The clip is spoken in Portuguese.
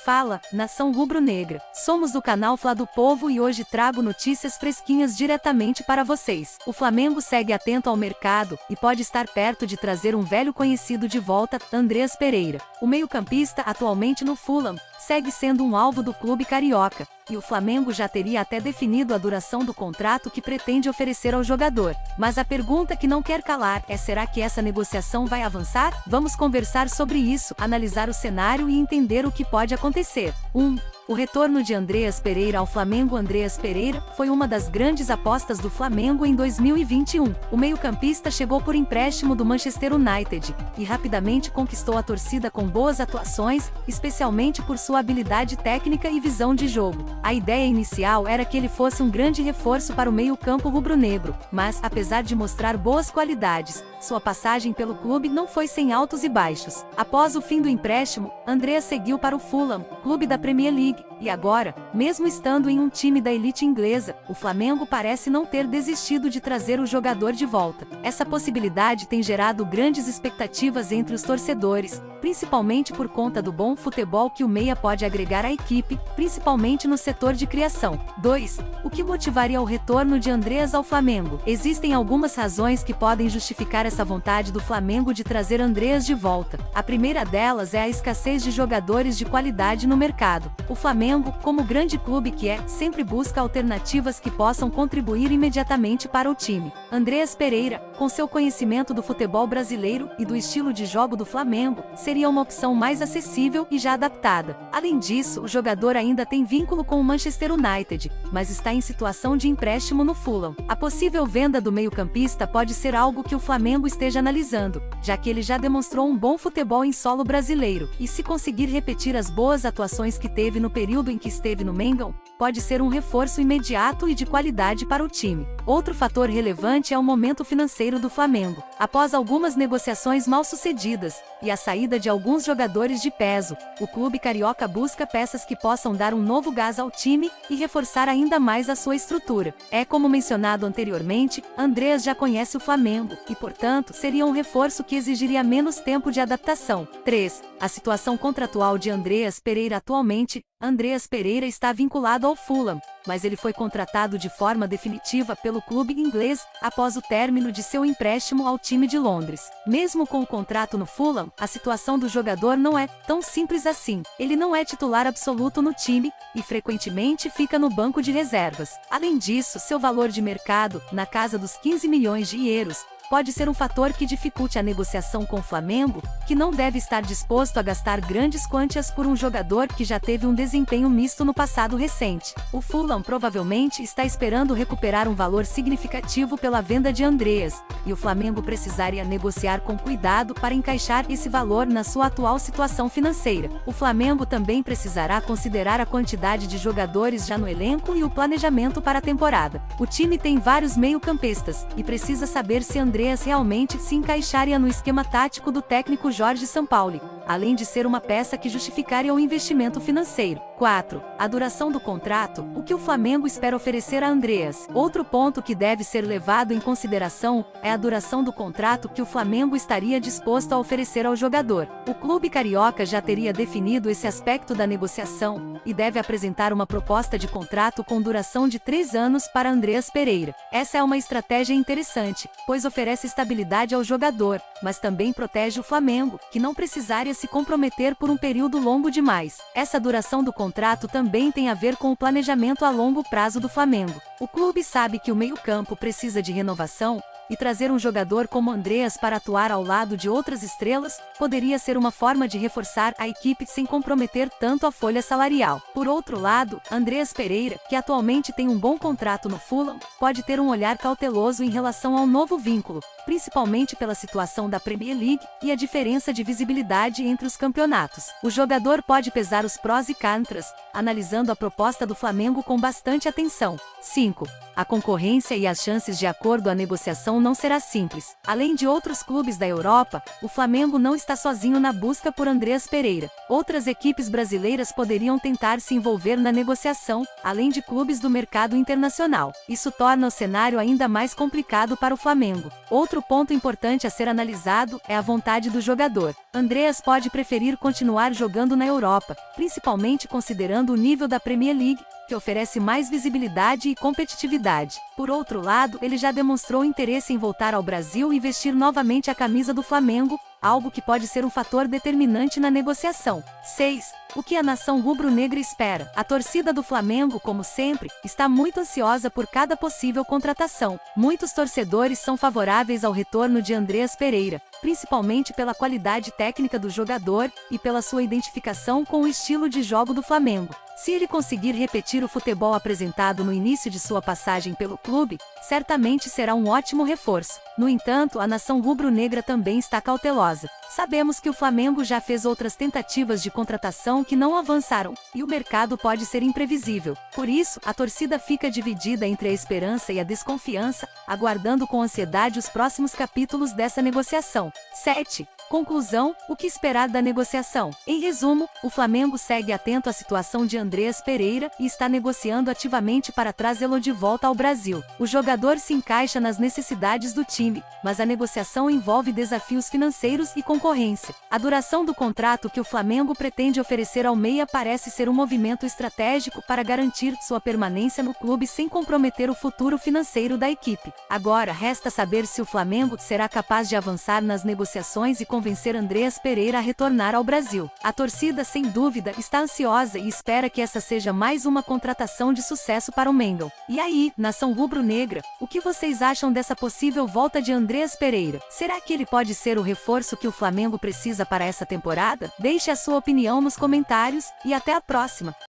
Fala, nação rubro-negra. Somos do canal Fla do Povo e hoje trago notícias fresquinhas diretamente para vocês. O Flamengo segue atento ao mercado e pode estar perto de trazer um velho conhecido de volta, Andreas Pereira. O meio-campista, atualmente no Fulham, segue sendo um alvo do clube carioca, e o Flamengo já teria até definido a duração do contrato que pretende oferecer ao jogador. Mas a pergunta que não quer calar é: será que essa negociação vai avançar? Vamos conversar sobre isso, analisar o cenário e entender o que pode acontecer. 1. O retorno de Andreas Pereira ao Flamengo. Andreas Pereira foi uma das grandes apostas do Flamengo em 2021. O meio-campista chegou por empréstimo do Manchester United e rapidamente conquistou a torcida com boas atuações, especialmente por sua habilidade técnica e visão de jogo. A ideia inicial era que ele fosse um grande reforço para o meio-campo rubro-negro, mas, apesar de mostrar boas qualidades, sua passagem pelo clube não foi sem altos e baixos. Após o fim do empréstimo, Andreas seguiu para o Fulham, clube da Premier League, e agora, mesmo estando em um time da elite inglesa, o Flamengo parece não ter desistido de trazer o jogador de volta. Essa possibilidade tem gerado grandes expectativas entre os torcedores, principalmente por conta do bom futebol que o meia pode agregar à equipe, principalmente no setor de criação. 2. O que motivaria o retorno de Andreas ao Flamengo? Existem algumas razões que podem justificar essa vontade do Flamengo de trazer Andreas de volta. A primeira delas é a escassez de jogadores de qualidade no mercado. O Flamengo, como grande clube que é, sempre busca alternativas que possam contribuir imediatamente para o time. Andreas Pereira, com seu conhecimento do futebol brasileiro e do estilo de jogo do Flamengo, seria uma opção mais acessível e já adaptada. Além disso, o jogador ainda tem vínculo com o Manchester United, mas está em situação de empréstimo no Fulham. A possível venda do meio-campista pode ser algo que o Flamengo esteja analisando, já que ele já demonstrou um bom futebol em solo brasileiro, e se conseguir repetir as boas atuações que teve no período em que esteve no Mengão, pode ser um reforço imediato e de qualidade para o time. Outro fator relevante é o momento financeiro do Flamengo. Após algumas negociações mal sucedidas e a saída de alguns jogadores de peso, o clube carioca busca peças que possam dar um novo gás ao time e reforçar ainda mais a sua estrutura. Como mencionado anteriormente, Andreas já conhece o Flamengo e, portanto, seria um reforço que exigiria menos tempo de adaptação. 3. A situação contratual de Andreas Pereira. Atualmente, Andreas Pereira está vinculado ao Fulham, mas ele foi contratado de forma definitiva pelo clube inglês após o término de seu empréstimo ao time de Londres. Mesmo com o contrato no Fulham, a situação do jogador não é tão simples assim. Ele não é titular absoluto no time e frequentemente fica no banco de reservas. Além disso, seu valor de mercado, na casa dos 15 milhões de euros, pode ser um fator que dificulte a negociação com o Flamengo, que não deve estar disposto a gastar grandes quantias por um jogador que já teve um desempenho misto no passado recente. O Fulham provavelmente está esperando recuperar um valor significativo pela venda de Andreas, e o Flamengo precisaria negociar com cuidado para encaixar esse valor na sua atual situação financeira. O Flamengo também precisará considerar a quantidade de jogadores já no elenco e o planejamento para a temporada. O time tem vários meio-campistas, e precisa saber se Andreas realmente se encaixaria no esquema tático do técnico Jorge Sampaoli, além de ser uma peça que justificaria o investimento financeiro. 4. A duração do contrato. O que o Flamengo espera oferecer a Andreas? Outro ponto que deve ser levado em consideração é a duração do contrato que o Flamengo estaria disposto a oferecer ao jogador. O clube carioca já teria definido esse aspecto da negociação e deve apresentar uma proposta de contrato com duração de 3 anos para Andreas Pereira. Essa é uma estratégia interessante, pois oferece estabilidade ao jogador, mas também protege o Flamengo, que não precisaria se comprometer por um período longo demais. Essa duração do contrato também tem a ver com o planejamento a longo prazo do Flamengo. O clube sabe que o meio-campo precisa de renovação, e trazer um jogador como Andreas para atuar ao lado de outras estrelas poderia ser uma forma de reforçar a equipe sem comprometer tanto a folha salarial. Por outro lado, Andreas Pereira, que atualmente tem um bom contrato no Fulham, pode ter um olhar cauteloso em relação ao novo vínculo, principalmente pela situação da Premier League e a diferença de visibilidade entre os campeonatos. O jogador pode pesar os prós e contras, analisando a proposta do Flamengo com bastante atenção. 5. A concorrência e as chances. De acordo, a negociação não será simples. Além de outros clubes da Europa, o Flamengo não está sozinho na busca por Andreas Pereira. Outras equipes brasileiras poderiam tentar se envolver na negociação, além de clubes do mercado internacional. Isso torna o cenário ainda mais complicado para o Flamengo. Outro Outro ponto importante a ser analisado é a vontade do jogador. Andreas pode preferir continuar jogando na Europa, principalmente considerando o nível da Premier League, que oferece mais visibilidade e competitividade. Por outro lado, ele já demonstrou interesse em voltar ao Brasil e vestir novamente a camisa do Flamengo, algo que pode ser um fator determinante na negociação. 6. O que a nação rubro-negra espera? A torcida do Flamengo, como sempre, está muito ansiosa por cada possível contratação. Muitos torcedores são favoráveis ao retorno de Andreas Pereira, principalmente pela qualidade técnica do jogador e pela sua identificação com o estilo de jogo do Flamengo. Se ele conseguir repetir o futebol apresentado no início de sua passagem pelo clube, certamente será um ótimo reforço. No entanto, a nação rubro-negra também está cautelosa. Sabemos que o Flamengo já fez outras tentativas de contratação que não avançaram, e o mercado pode ser imprevisível. Por isso, a torcida fica dividida entre a esperança e a desconfiança, aguardando com ansiedade os próximos capítulos dessa negociação. 7. Conclusão, o que esperar da negociação? Em resumo, o Flamengo segue atento à situação de Andreas Pereira e está negociando ativamente para trazê-lo de volta ao Brasil. O jogador se encaixa nas necessidades do time, mas a negociação envolve desafios financeiros e concorrência. A duração do contrato que o Flamengo pretende oferecer ao meia parece ser um movimento estratégico para garantir sua permanência no clube sem comprometer o futuro financeiro da equipe. Agora, resta saber se o Flamengo será capaz de avançar nas negociações e convencer Andreas Pereira a retornar ao Brasil. A torcida, sem dúvida, está ansiosa e espera que essa seja mais uma contratação de sucesso para o Mengão. E aí, nação rubro-negra, o que vocês acham dessa possível volta de Andreas Pereira? Será que ele pode ser o reforço que o Flamengo precisa para essa temporada? Deixe a sua opinião nos comentários e até a próxima!